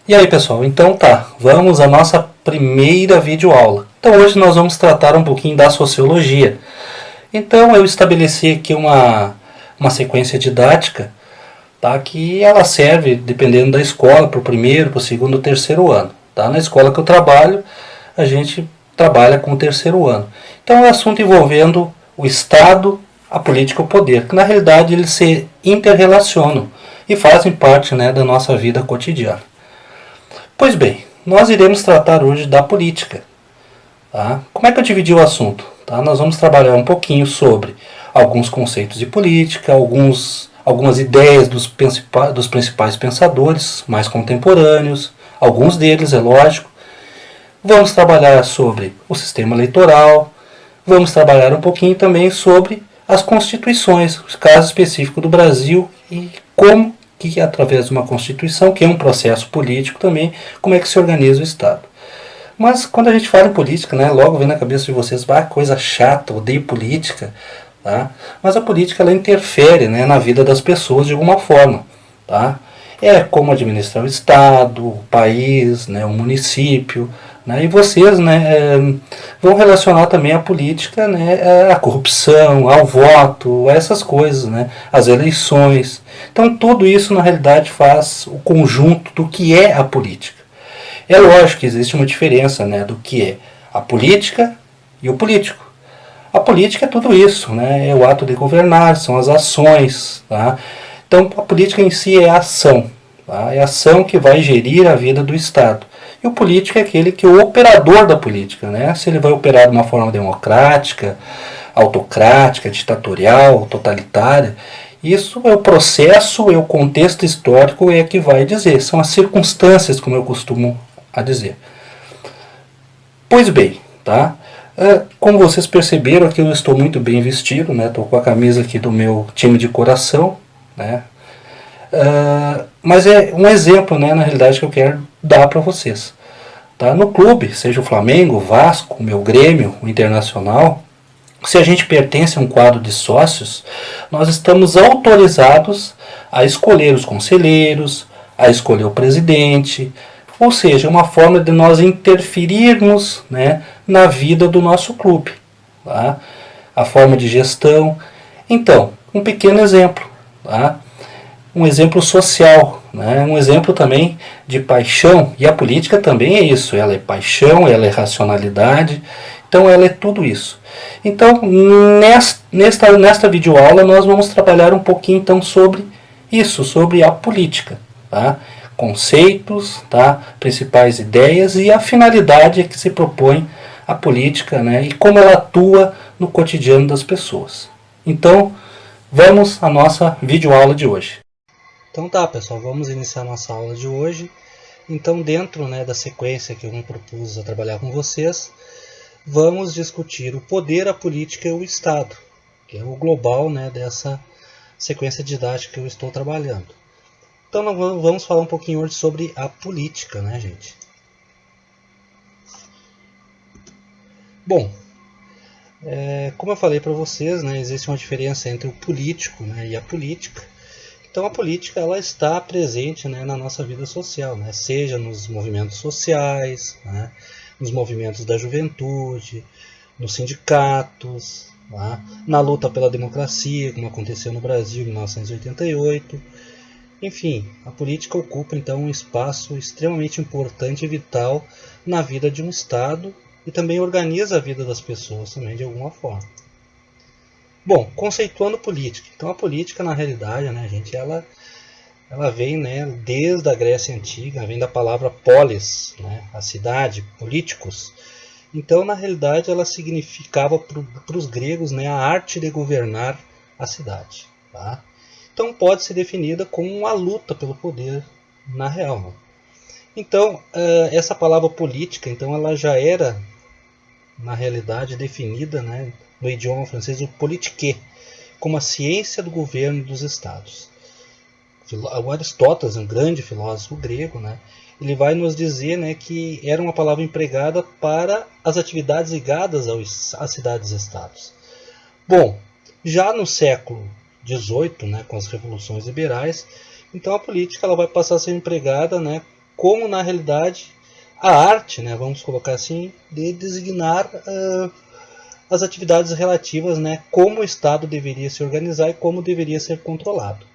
E aí pessoal, então tá, vamos à nossa primeira videoaula. Então hoje nós vamos tratar um pouquinho da sociologia. Então eu estabeleci aqui uma sequência didática, tá, que ela serve, dependendo da escola, para o primeiro, para o segundo, terceiro ano. Tá? Na escola que eu trabalho, a gente trabalha com o terceiro ano. Então é um assunto envolvendo o Estado, a política e o poder, que na realidade eles se interrelacionam e fazem parte, né, da nossa vida cotidiana. Pois bem, nós iremos tratar hoje da política. Tá? Como é que eu dividi o assunto? Tá? Nós vamos trabalhar um pouquinho sobre alguns conceitos de política, algumas ideias dos principais pensadores mais contemporâneos, alguns deles, é lógico. Vamos trabalhar sobre o sistema eleitoral, vamos trabalhar um pouquinho também sobre as constituições, os casos específicos do Brasil e como que através de uma constituição, que é um processo político também, como é que se organiza o Estado. Mas quando a gente fala em política, né, logo vem na cabeça de vocês, coisa chata, odeio política. Tá? Mas a política ela interfere, né, na vida das pessoas de alguma forma. Tá? É como administrar o Estado, o país, né, o município. Né, e vocês, né, vão relacionar também a política, né, à corrupção, ao voto, a essas coisas, né, às eleições. Então tudo isso na realidade faz o conjunto do que é a política. É lógico que existe uma diferença, né, do que é a política e o político. A política é tudo isso, né, é o ato de governar, são as ações. Tá? Então a política em si é a ação. Tá? É a ação que vai gerir a vida do Estado. E o político é aquele que é o operador da política. Né? Se ele vai operar de uma forma democrática, autocrática, ditatorial, totalitária, isso é o processo, é o contexto histórico é que vai dizer. São as circunstâncias, como eu costumo a dizer. Pois bem, tá? Como vocês perceberam, aqui eu estou muito bem vestido, né? Estou com a camisa aqui do meu time de coração, né? Mas é um exemplo, né, na realidade, que eu quero dar para vocês. Tá? No clube, seja o Flamengo, o Vasco, o meu Grêmio, o Internacional, se a gente pertence a um quadro de sócios, nós estamos autorizados a escolher os conselheiros, a escolher o presidente, ou seja, uma forma de nós interferirmos, né, na vida do nosso clube. Tá? A forma de gestão. Então, um pequeno exemplo. Tá? Um exemplo social, né? Um exemplo também de paixão. E a política também é isso. Ela é paixão, ela é racionalidade. Então ela é tudo isso. Então, nesta videoaula nós vamos trabalhar um pouquinho então sobre isso, sobre a política. Tá? Conceitos, tá? Principais ideias e a finalidade que se propõe a política, né? E como ela atua no cotidiano das pessoas. Então, vamos à nossa videoaula de hoje. Então tá, pessoal, vamos iniciar a nossa aula de hoje. Então, dentro, né, da sequência que eu me propus a trabalhar com vocês, vamos discutir o poder, a política e o Estado, que é o global, né, dessa sequência didática que eu estou trabalhando. Então nós vamos falar um pouquinho hoje sobre a política, né, gente? Bom, como eu falei para vocês, né, existe uma diferença entre o político, né, e a política. Então a política ela está presente, né, na nossa vida social, né, seja nos movimentos sociais, né, nos movimentos da juventude, nos sindicatos, tá, na luta pela democracia, como aconteceu no Brasil em 1988. Enfim, a política ocupa então um espaço extremamente importante e vital na vida de um Estado e também organiza a vida das pessoas também de alguma forma. Bom, conceituando política. Então a política na realidade, né, gente, ela vem, né, desde a Grécia Antiga, vem da palavra polis, né, a cidade, políticos. Então na realidade ela significava para os gregos, né, a arte de governar a cidade. Tá? Então pode ser definida como uma luta pelo poder na real. Né? Então essa palavra política, então ela já era na realidade definida, né, no idioma francês o politique, como a ciência do governo dos estados. O Aristóteles, um grande filósofo grego, né, ele vai nos dizer, né, que era uma palavra empregada para as atividades ligadas às cidades-estados. Bom, já no século XVIII, né, com as revoluções liberais, então a política ela vai passar a ser empregada, né, como na realidade a arte, né, vamos colocar assim, de designar as atividades relativas, né, como o Estado deveria se organizar e como deveria ser controlado.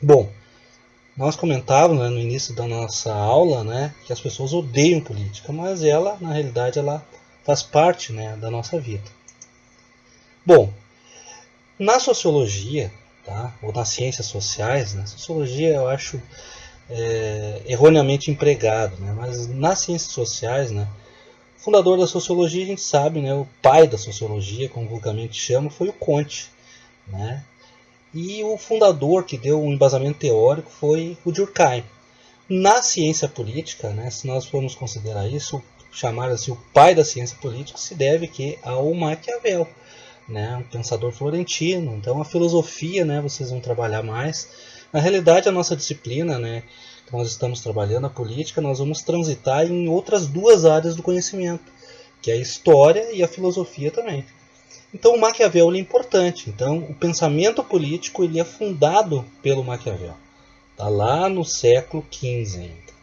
Bom, nós comentávamos, né, no início da nossa aula, né, que as pessoas odeiam política, mas ela, na realidade, ela faz parte, né, da nossa vida. Bom, na sociologia, tá, ou nas ciências sociais, né, sociologia eu acho erroneamente empregado, né, mas nas ciências sociais, né, o fundador da sociologia, a gente sabe, né, o pai da sociologia, como vulgarmente chama, foi o Comte, né, e o fundador que deu um embasamento teórico foi o Durkheim. Na ciência política, né, se nós formos considerar isso, chamar assim o pai da ciência política, se deve que ao Maquiavel, né, um pensador florentino. Então a filosofia, né, vocês vão trabalhar mais. Na realidade, a nossa disciplina, né, que nós estamos trabalhando, a política, nós vamos transitar em outras duas áreas do conhecimento, que é a história e a filosofia também. Então o Maquiavel é importante. Então o pensamento político ele é fundado pelo Maquiavel. Está lá no século XV ainda.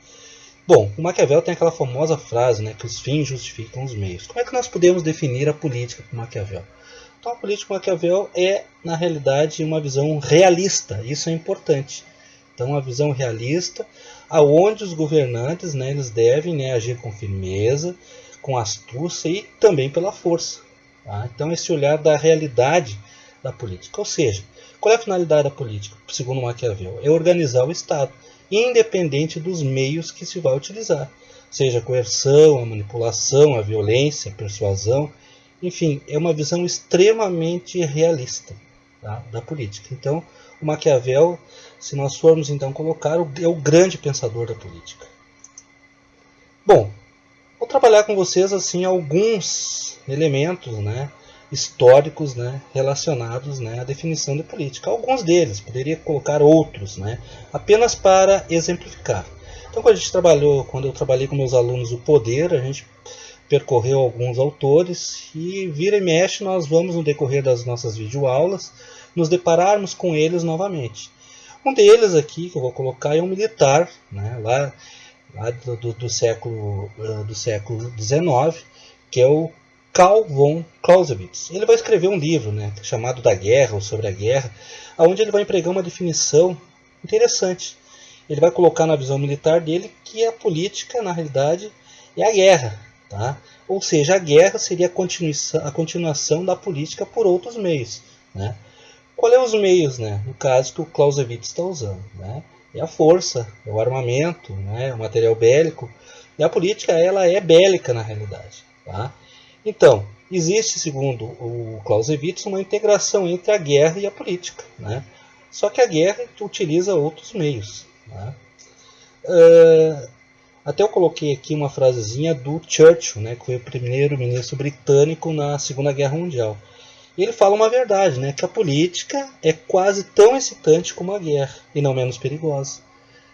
Bom, o Maquiavel tem aquela famosa frase, né, que os fins justificam os meios. Como é que nós podemos definir a política com Maquiavel? Então a política Maquiavel é, na realidade, uma visão realista. Isso é importante. Então uma visão realista, aonde os governantes, né, eles devem, né, agir com firmeza, com astúcia e também pela força. Tá? Então esse olhar da realidade da política. Ou seja, qual é a finalidade da política, segundo Maquiavel? É organizar o Estado, independente dos meios que se vai utilizar. Seja a coerção, a manipulação, a violência, a persuasão. Enfim, é uma visão extremamente realista, tá, da política. Então, o Maquiavel, se nós formos então colocar, é o grande pensador da política. Bom, vou trabalhar com vocês assim alguns elementos, né, históricos, né, relacionados, né, à definição de política. Alguns deles, poderia colocar outros, né, apenas para exemplificar. Então, quando eu trabalhei com meus alunos o poder, a gente percorreu alguns autores e vira e mexe nós vamos no decorrer das nossas videoaulas nos depararmos com eles novamente. Um deles aqui que eu vou colocar é um militar, né, lá do século XIX, que é o Karl von Clausewitz. Ele vai escrever um livro, né, chamado Da Guerra ou Sobre a Guerra, onde ele vai empregar uma definição interessante. Ele vai colocar na visão militar dele que a política, na realidade, é a guerra. Tá? Ou seja, a guerra seria a continuação da política por outros meios. Né? Qual é os meios, né, no caso que o Clausewitz está usando? Né? É a força, é o armamento, né, o material bélico. E a política ela é bélica na realidade. Tá? Então, existe, segundo o Clausewitz, uma integração entre a guerra e a política. Né? Só que a guerra utiliza outros meios. Né? Até eu coloquei aqui uma frasezinha do Churchill, né, que foi o primeiro-ministro britânico na Segunda Guerra Mundial. E ele fala uma verdade, né, que a política é quase tão excitante como a guerra, e não menos perigosa.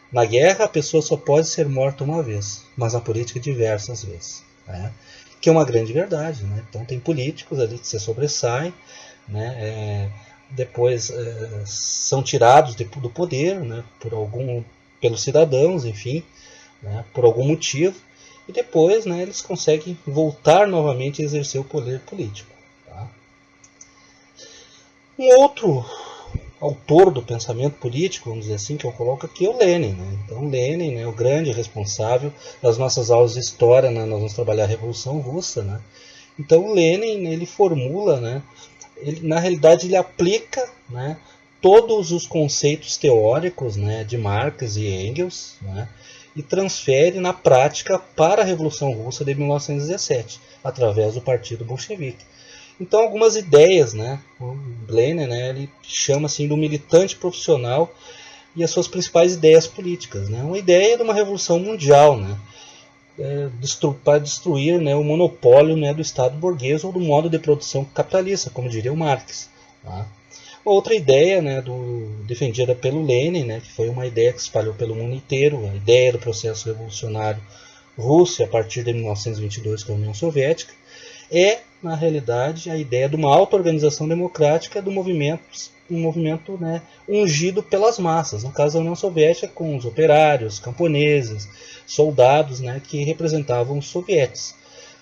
Na guerra, a pessoa só pode ser morta uma vez, mas na política diversas vezes. Né? Que é uma grande verdade. Né? Então tem políticos ali que se sobressaem, né, depois são tirados do poder, né, pelos cidadãos, enfim, né, por algum motivo, e depois, né, eles conseguem voltar novamente a exercer o poder político. Tá? Um outro autor do pensamento político, vamos dizer assim, que eu coloco aqui é o Lenin. Né? Então, Lenin, né, o grande responsável das nossas aulas de história, né, nós vamos trabalhar a Revolução Russa. Né? Então, o Lenin, ele formula, né, na realidade, ele aplica, né, todos os conceitos teóricos, né, de Marx e Engels, né, e transfere na prática para a Revolução Russa de 1917, através do Partido Bolchevique. Então, algumas ideias, né, o Lenin, né, ele chama assim do militante profissional e as suas principais ideias políticas. Né, uma ideia de uma revolução mundial, né, para destruir, né, o monopólio, né, do Estado burguês ou do modo de produção capitalista, como diria o Marx. Tá? Outra ideia, né, defendida pelo Lenin, né, que foi uma ideia que se espalhou pelo mundo inteiro, a ideia do processo revolucionário russo a partir de 1922 com a União Soviética, é, na realidade, a ideia de uma auto-organização democrática do movimento, um movimento, né, ungido pelas massas, no caso da União Soviética, com os operários, camponeses, soldados, né, que representavam os sovietes,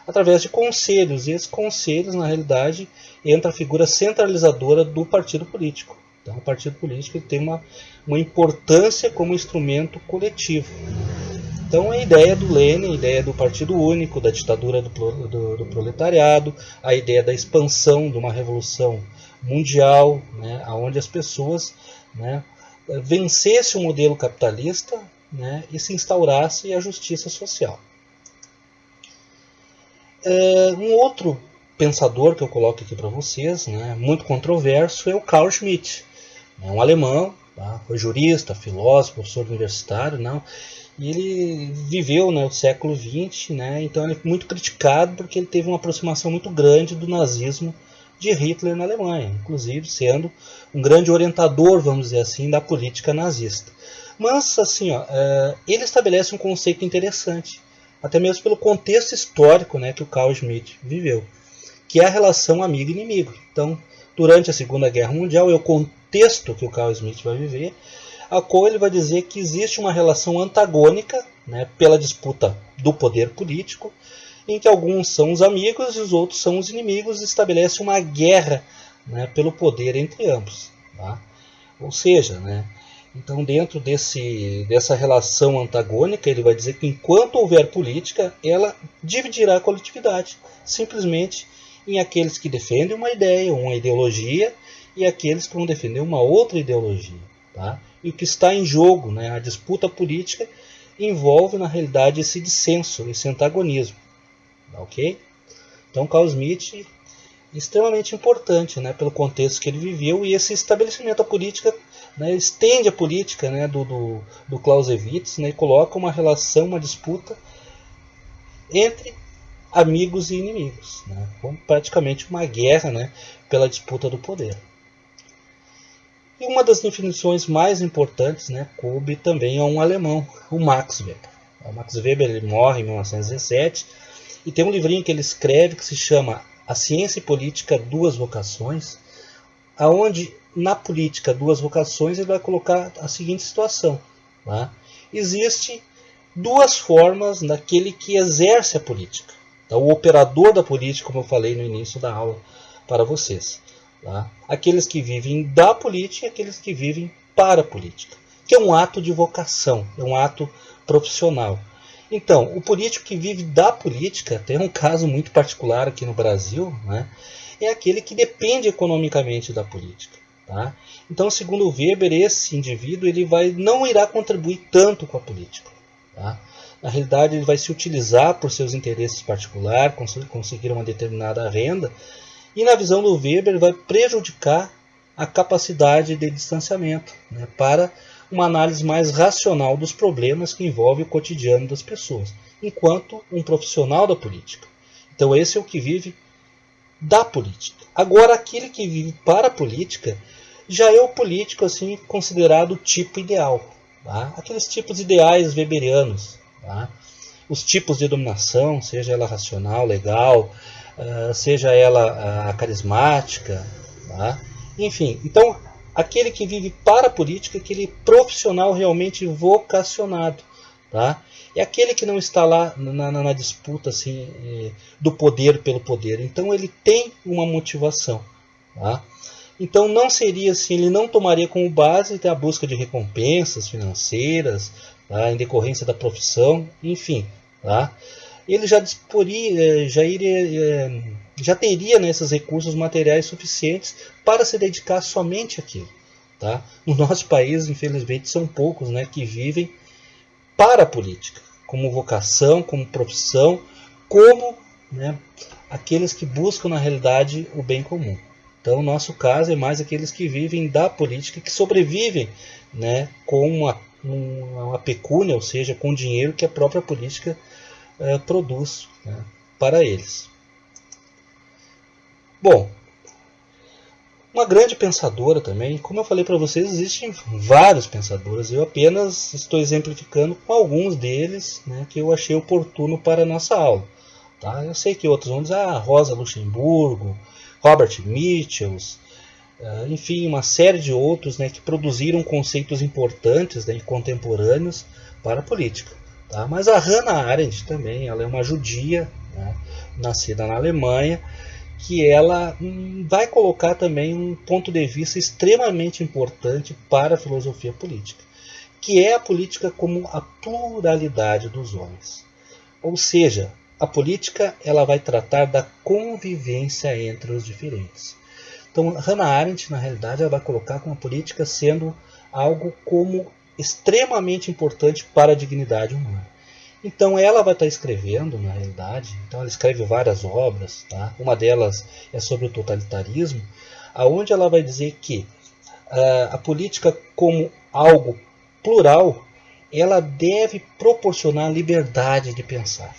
através de conselhos, e esses conselhos, na realidade, entra a figura centralizadora do partido político. Então, o partido político tem uma importância como instrumento coletivo. Então, a ideia do Lenin, a ideia do partido único, da ditadura do proletariado, a ideia da expansão de uma revolução mundial, né, onde as pessoas, né, vencessem o modelo capitalista, né, e se instaurasse a justiça social. Um outro pensador que eu coloco aqui para vocês, né, muito controverso, é o Carl Schmitt. É um alemão, tá? Foi jurista, filósofo, professor universitário, não. E ele viveu, né, o século XX, né, então ele é muito criticado porque ele teve uma aproximação muito grande do nazismo de Hitler na Alemanha, inclusive sendo um grande orientador, vamos dizer assim, da política nazista. Mas, assim, ele estabelece um conceito interessante, até mesmo pelo contexto histórico, né, que o Carl Schmitt viveu, que é a relação amigo-inimigo. Então, durante a Segunda Guerra Mundial, é o contexto que o Carl Schmitt vai viver, a qual ele vai dizer que existe uma relação antagônica, né, pela disputa do poder político, em que alguns são os amigos e os outros são os inimigos, e estabelece uma guerra, né, pelo poder entre ambos. Tá? Ou seja, né, então dentro dessa relação antagônica, ele vai dizer que enquanto houver política, ela dividirá a coletividade, simplesmente em aqueles que defendem uma ideia, uma ideologia, e aqueles que vão defender uma outra ideologia. Tá? E o que está em jogo, né, a disputa política, envolve na realidade esse dissenso, esse antagonismo. Ok? Então Carl Schmitt é extremamente importante, né, pelo contexto que ele viveu, e esse estabelecimento da política, né, estende a política, né, do Clausewitz, né, e coloca uma relação, uma disputa entre amigos e inimigos, né, como praticamente uma guerra, né, pela disputa do poder. E uma das definições mais importantes, né, coube também a um alemão, o Max Weber. O Max Weber ele morre em 1917 e tem um livrinho que ele escreve que se chama A Ciência e Política, Duas Vocações, aonde na política duas vocações ele vai colocar a seguinte situação. Tá? Existe duas formas daquele que exerce a política. Tá? O operador da política, como eu falei no início da aula para vocês. Tá? Aqueles que vivem da política e aqueles que vivem para a política, que é um ato de vocação, é um ato profissional. Então, o político que vive da política, tem um caso muito particular aqui no Brasil, né, é aquele que depende economicamente da política. Tá? Então, segundo Weber, esse indivíduo ele não irá contribuir tanto com a política. Tá? Na realidade, ele vai se utilizar por seus interesses particulares, conseguir uma determinada renda, e na visão do Weber vai prejudicar a capacidade de distanciamento, né, para uma análise mais racional dos problemas que envolvem o cotidiano das pessoas, enquanto um profissional da política. Então esse é o que vive da política. Agora aquele que vive para a política já é o político assim considerado o tipo ideal. Tá? Aqueles tipos ideais weberianos. Tá? Os tipos de dominação, seja ela racional, legal, seja ela carismática, tá? Enfim, então aquele que vive para a política, aquele profissional realmente vocacionado, tá? É aquele que não está lá na disputa assim, do poder pelo poder, então ele tem uma motivação, tá? Então não seria assim, ele não tomaria como base a busca de recompensas financeiras, tá? Em decorrência da profissão, enfim, tá? Ele já teria nesses recursos materiais suficientes para se dedicar somente àquilo. Tá? No nosso país, infelizmente, são poucos, né, que vivem para a política, como vocação, como profissão, como, né, aqueles que buscam na realidade o bem comum. Então, o nosso caso é mais aqueles que vivem da política, que sobrevivem, né, com uma pecúnia, ou seja, com o dinheiro que a própria política produz, né, para eles. Bom, uma grande pensadora também, como eu falei para vocês, existem vários pensadores, eu apenas estou exemplificando com alguns deles, né, que eu achei oportuno para a nossa aula. Tá? Eu sei que outros vão dizer Rosa Luxemburgo, Robert Mitchell, enfim, uma série de outros, né, que produziram conceitos importantes, né, e contemporâneos para a política. Tá? Mas a Hannah Arendt também, ela é uma judia, né, nascida na Alemanha, que ela vai colocar também um ponto de vista extremamente importante para a filosofia política, que é a política como a pluralidade dos homens. Ou seja, a política ela vai tratar da convivência entre os diferentes. Então, Hannah Arendt, na realidade, ela vai colocar como a política sendo algo como extremamente importante para a dignidade humana. Então, ela vai estar escrevendo, na realidade, então ela escreve várias obras, tá? Uma delas é sobre o totalitarismo, aonde ela vai dizer que a política como algo plural, ela deve proporcionar liberdade de pensar,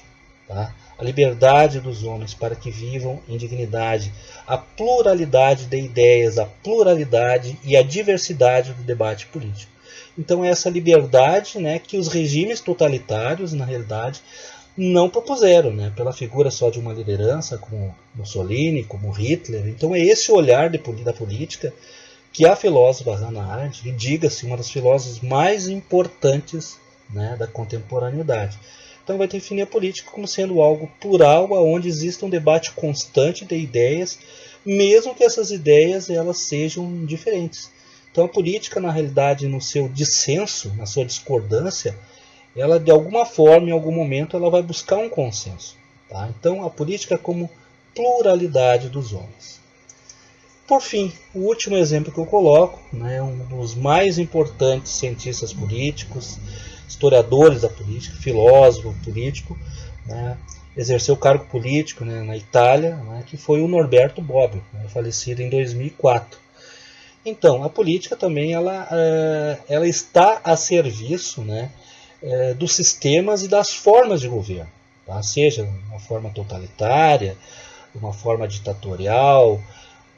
tá? A liberdade dos homens para que vivam em dignidade, a pluralidade de ideias, a pluralidade e a diversidade do debate político. Então é essa liberdade, né, que os regimes totalitários, na realidade, não propuseram, né, pela figura só de uma liderança como Mussolini, como Hitler. Então é esse olhar da política que a filósofa Hannah Arendt, e diga-se, uma das filósofas mais importantes, né, da contemporaneidade. Então vai definir a política como sendo algo plural, onde existe um debate constante de ideias, mesmo que essas ideias elas sejam diferentes. Então a política, na realidade, no seu dissenso, na sua discordância, ela de alguma forma, em algum momento, ela vai buscar um consenso. Tá? Então a política como pluralidade dos homens. Por fim, o último exemplo que eu coloco, né, um dos mais importantes cientistas políticos, historiadores da política, filósofo político, né, exerceu cargo político, né, na Itália, né, que foi o Norberto Bobbio, né, falecido em 2004. Então, a política também ela está a serviço, né, dos sistemas e das formas de governo, tá? Seja uma forma totalitária, uma forma ditatorial,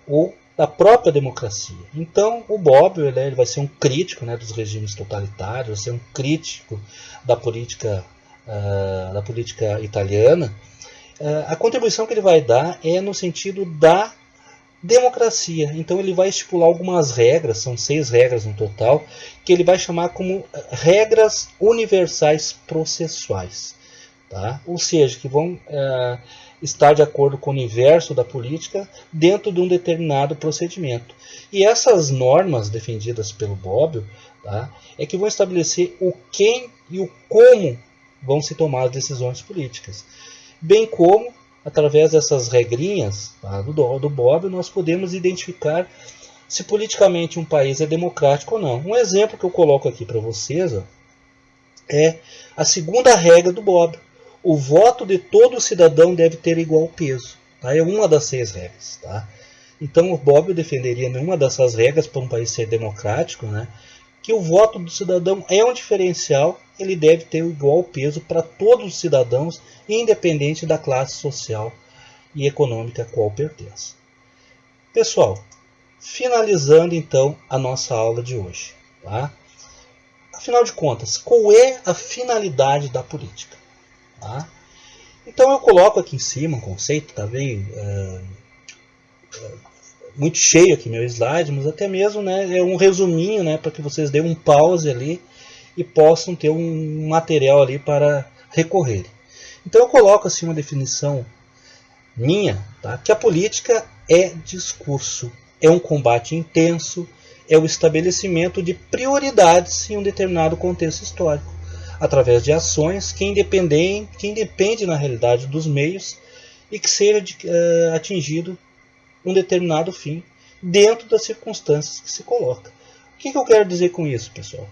ou da própria democracia. Então, o Bobbio ele vai ser um crítico, né, dos regimes totalitários, vai ser um crítico da política italiana. A contribuição que ele vai dar é no sentido da democracia. Então, ele vai estipular algumas regras, são 6 regras no total, que ele vai chamar como regras universais processuais. Tá? Ou seja, que vão estar de acordo com o universo da política dentro de um determinado procedimento. E essas normas defendidas pelo Bobbio, tá, é que vão estabelecer o quem e o como vão se tomar as decisões políticas. Bem como, através dessas regrinhas, tá, do Bobbio, nós podemos identificar se politicamente um país é democrático ou não. Um exemplo que eu coloco aqui para vocês é a segunda regra do Bobbio. O voto de todo cidadão deve ter igual peso. Tá? É uma das 6 regras. Tá? Então o Bobbio defenderia nenhuma dessas regras para um país ser democrático, né? Que o voto do cidadão é um diferencial, ele deve ter igual peso para todos os cidadãos, independente da classe social e econômica a qual pertence. Pessoal, finalizando então a nossa aula de hoje. Tá? Afinal de contas, qual é a finalidade da política? Tá? Então eu coloco aqui em cima um conceito, tá bem muito cheio aqui meu slide, mas até mesmo, né, é um resuminho, né, para que vocês deem um pause ali e possam ter um material ali para recorrer. Então eu coloco assim uma definição minha, tá, que a política é discurso, é um combate intenso, é o estabelecimento de prioridades em um determinado contexto histórico, através de ações que independem na realidade dos meios e que seja atingido um determinado fim dentro das circunstâncias que se coloca. O que eu quero dizer com isso, pessoal?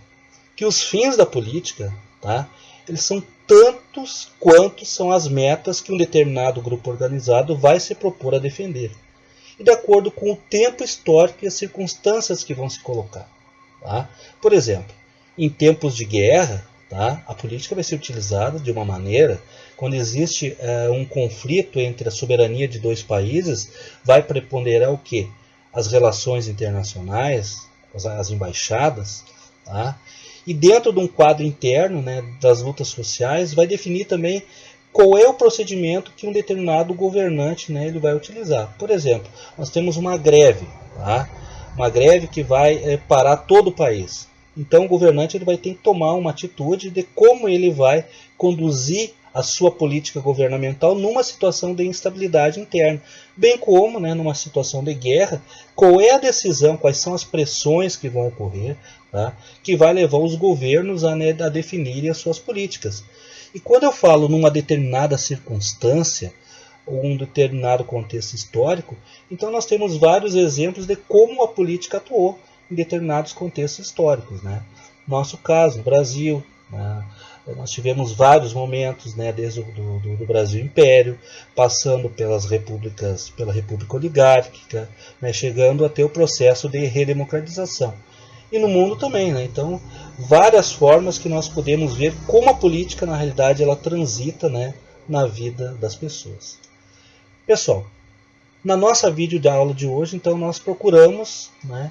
Que os fins da política, tá, eles são tantos quanto são as metas que um determinado grupo organizado vai se propor a defender, e de acordo com o tempo histórico e as circunstâncias que vão se colocar. Tá? Por exemplo, em tempos de guerra, tá, a política vai ser utilizada de uma maneira, quando existe um conflito entre a soberania de 2 países, vai preponderar o quê? As relações internacionais, as embaixadas, tá? E dentro de um quadro interno, né, das lutas sociais, vai definir também qual é o procedimento que um determinado governante, né, ele vai utilizar. Por exemplo, nós temos uma greve, tá? Uma greve que vai parar todo o país. Então o governante ele vai ter que tomar uma atitude de como ele vai conduzir a sua política governamental numa situação de instabilidade interna, bem como, né, numa situação de guerra, qual é a decisão, quais são as pressões que vão ocorrer, tá, que vai levar os governos a definirem as suas políticas. E quando eu falo numa determinada circunstância, ou um determinado contexto histórico, então nós temos vários exemplos de como a política atuou em determinados contextos históricos, né? Nosso caso, no Brasil, né? Nós tivemos vários momentos, né, desde do Brasil Império, passando pelas repúblicas, pela República Oligárquica, né, chegando até o processo de redemocratização. E no mundo também, né? Então, várias formas que nós podemos ver como a política, na realidade, ela transita, né, na vida das pessoas. Pessoal, na nossa vídeo de aula de hoje, então, nós procuramos, né,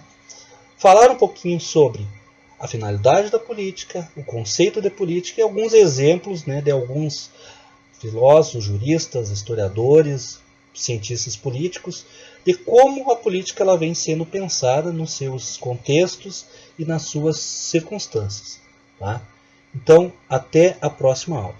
falar um pouquinho sobre a finalidade da política, o conceito de política e alguns exemplos, né, de alguns filósofos, juristas, historiadores, cientistas políticos, de como a política ela vem sendo pensada nos seus contextos e nas suas circunstâncias. Tá? Então, até a próxima aula.